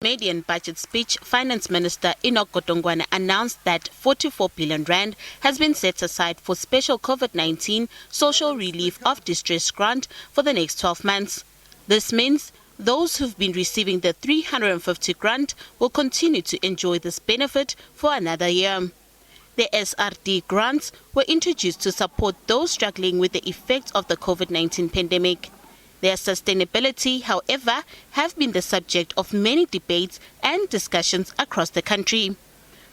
Canadian budget speech, Finance Minister Enoch Godongwana announced that 44 billion rand has been set aside for special COVID-19 social relief of distress grant for the next 12 months. This means those who've been receiving the 350 grant will continue to enjoy this benefit for another year. The SRD grants were introduced to support those struggling with the effects of the COVID-19 pandemic. Their sustainability, however, have been the subject of many debates and discussions across the country.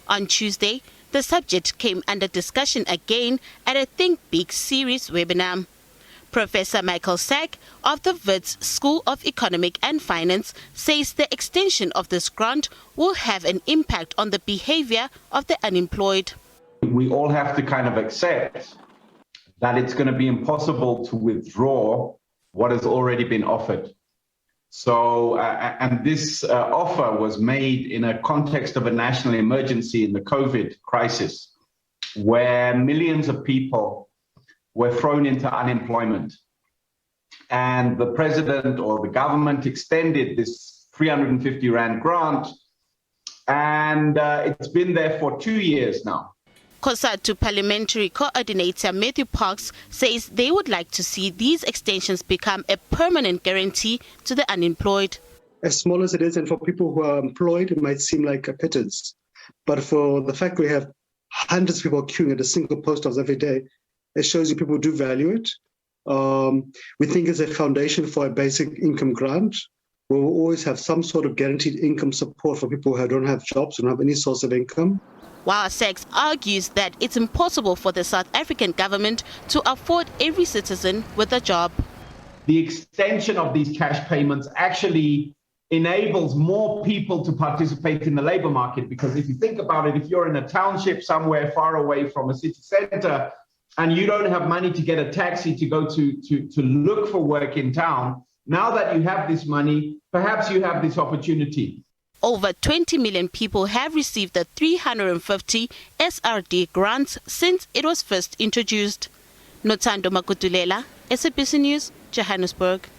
On Tuesday, the subject came under discussion again at a Think Big series webinar. Professor Michael Sack of the Wits School of Economic and Finance says the extension of this grant will have an impact on the behavior of the unemployed. We all have to kind of accept that it's going to be impossible to withdraw what has already been offered. So, and this offer was made in a context of a national emergency in the COVID crisis, where millions of people were thrown into unemployment. And the president or the government extended this 350 Rand grant, and it's been there for 2 years now. COSATU Parliamentary Coordinator Matthew Parks says they would like to see these extensions become a permanent guarantee to the unemployed. As small as it is, and for people who are employed, it might seem like a pittance. But for the fact we have hundreds of people queuing at a single post office every day, it shows you people do value it. We think it's a foundation for a basic income grant. We will always have some sort of guaranteed income support for people who don't have jobs, don't have any source of income. While Sachs argues that it's impossible for the South African government to afford every citizen with a job. The extension of these cash payments actually enables more people to participate in the labor market, because if you think about it, if you're in a township somewhere far away from a city center and you don't have money to get a taxi to go to look for work in town, now that you have this money, perhaps you have this opportunity. Over 20 million people have received the 350 SRD grants since it was first introduced. Nothando Makutulela, SABC News, Johannesburg.